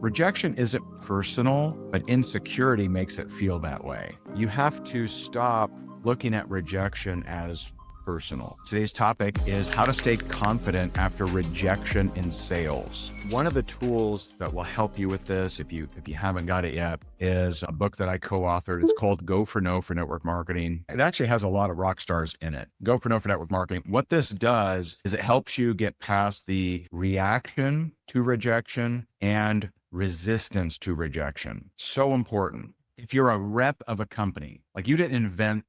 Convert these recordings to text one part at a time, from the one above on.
Rejection isn't personal, but insecurity makes it feel that way. You have to stop looking at rejection as personal. Today's topic is how to stay confident after rejection in sales. One of the tools that will help you with this, if you haven't got it yet, is a book that I co-authored. It's called Go for No for Network Marketing. It actually has a lot of rock stars in it. Go for No for Network Marketing. What this does is it helps you get past the reaction to rejection and resistance to rejection. So important. If you're a rep of a company, like you didn't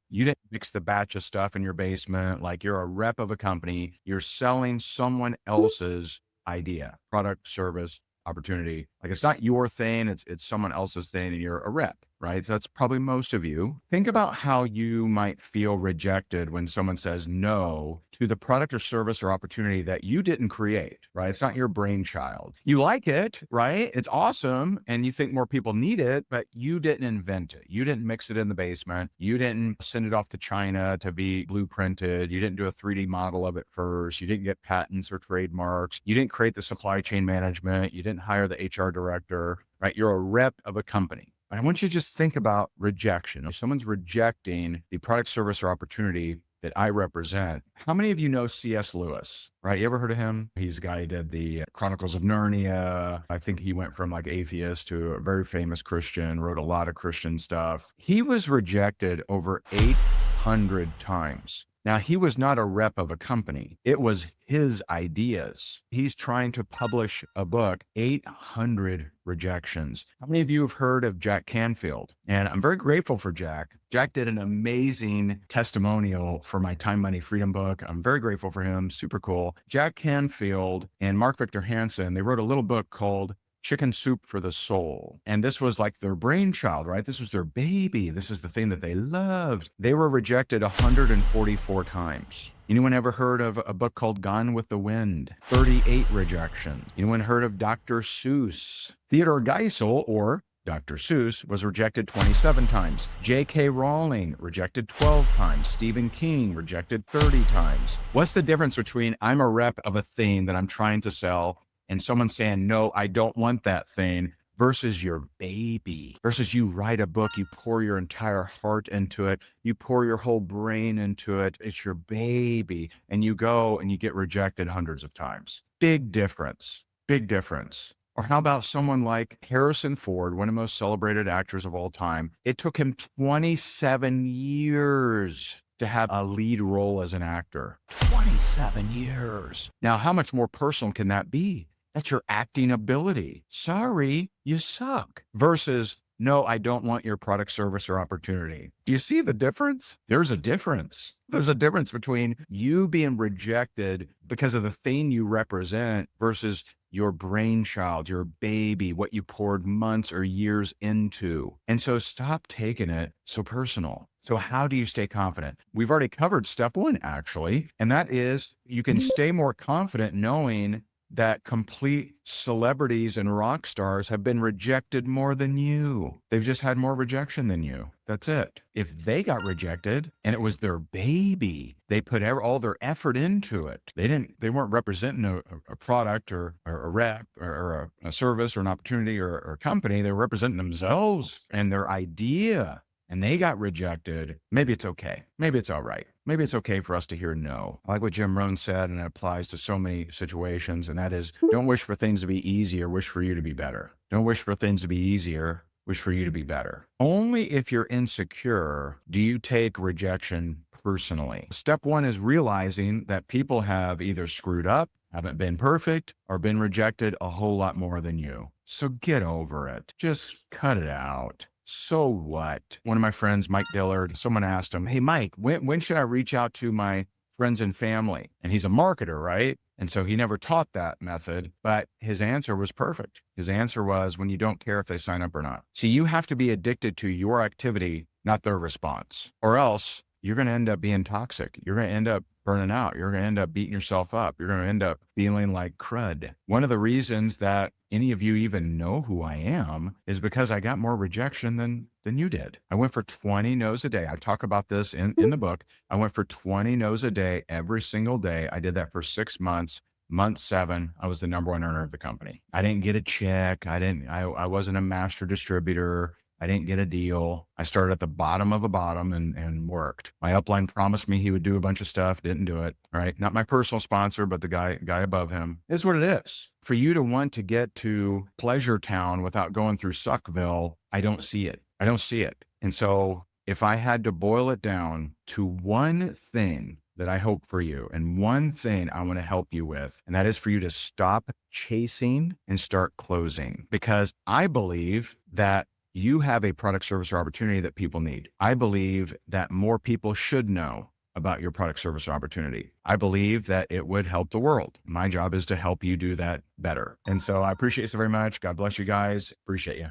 mix the batch of stuff in your basement, like you're a rep of a company, you're selling someone else's idea, product, service, opportunity. Like it's not your thing, it's someone else's thing and you're a rep, right? So that's probably most of you. Think about how you might feel rejected when someone says no to the product or service or opportunity that you didn't create, right? It's not your brainchild. You like it, right? It's awesome. And you think more people need it, but you didn't invent it. You didn't mix it in the basement. You didn't send it off to China to be blueprinted. You didn't do a 3D model of it first. You didn't get patents or trademarks. You didn't create the supply chain management. You didn't hire the HR director, right? You're a rep of a company. I want you to just think about rejection. If someone's rejecting the product, service, or opportunity that I represent, how many of you know C.S. Lewis, right? You ever heard of him? He's the guy who did the Chronicles of Narnia. I think he went from like atheist to a very famous Christian, wrote a lot of Christian stuff. He was rejected over 800 times. Now, he was not a rep of a company. It was his ideas. He's trying to publish a book, 800 rejections. How many of you have heard of Jack Canfield? And I'm very grateful for Jack. Jack did an amazing testimonial for my Time, Money, Freedom book. I'm very grateful for him. Super cool. Jack Canfield and Mark Victor Hansen, they wrote a little book called Chicken Soup for the Soul. And this was like their brainchild, right? This was their baby. This is the thing that they loved. They were rejected 144 times. Anyone ever heard of a book called Gone with the Wind? 38 rejections. Anyone heard of Dr. Seuss? Theodore Geisel, or Dr. Seuss, was rejected 27 times. J.K. Rowling, rejected 12 times. Stephen King, rejected 30 times. What's the difference between I'm a rep of a thing that I'm trying to sell and someone saying, no, I don't want that thing, versus your baby, versus you write a book, you pour your entire heart into it, you pour your whole brain into it, it's your baby, and you go and you get rejected hundreds of times. Big difference, big difference. Or how about someone like Harrison Ford, one of the most celebrated actors of all time? It took him 27 years to have a lead role as an actor. 27 years. Now, how much more personal can that be? That's your acting ability. Sorry, you suck. Versus, no, I don't want your product, service, or opportunity. Do you see the difference? There's a difference. There's a difference between you being rejected because of the thing you represent versus your brainchild, your baby, what you poured months or years into. And so stop taking it so personal. So how do you stay confident? We've already covered step one, actually, and that is you can stay more confident knowing that complete celebrities and rock stars have been rejected more than you. They've just had more rejection than you. That's it. If they got rejected and it was their baby, they put all their effort into it. They weren't representing a product or a rep or a service or an opportunity or a company. They were representing themselves and their idea. And they got rejected. Maybe it's okay. Maybe it's all right. Maybe it's okay for us to hear no. I like what Jim Rohn said, and it applies to so many situations, and that is, don't wish for things to be easier, wish for you to be better. Don't wish for things to be easier, wish for you to be better. Only if you're insecure do you take rejection personally. Step one is realizing that people have either screwed up, haven't been perfect, or been rejected a whole lot more than you. So get over it. Just cut it out. So what? One of my friends, Mike Dillard, someone asked him, hey, Mike, when should I reach out to my friends and family? And he's a marketer, right? And so he never taught that method, but his answer was perfect. His answer was when you don't care if they sign up or not. See, you have to be addicted to your activity, not their response, or else you're going to end up being toxic. You're going to end up burning out. You're going to end up beating yourself up. You're going to end up feeling like crud. One of the reasons that any of you even know who I am is because I got more rejection than you did. I went for 20 no's a day. I talk about this in the book. I went for 20 no's a day every single day. I did that for 6 months. Month 7, I was the number one earner of the company. I didn't get a check. I wasn't a master distributor. I didn't get a deal. I started at the bottom of a bottom and worked. My upline promised me he would do a bunch of stuff, didn't do it. All right. Not my personal sponsor, but the guy above him. It is what it is. For you to want to get to Pleasure Town without going through Suckville, I don't see it. I don't see it. And so if I had to boil it down to one thing that I hope for you and one thing I want to help you with, and that is for you to stop chasing and start closing, because I believe that you have a product, service, or opportunity that people need. I believe that more people should know about your product, service, or opportunity. I believe that it would help the world. My job is to help you do that better. And so I appreciate you so very much. God bless you guys. Appreciate you.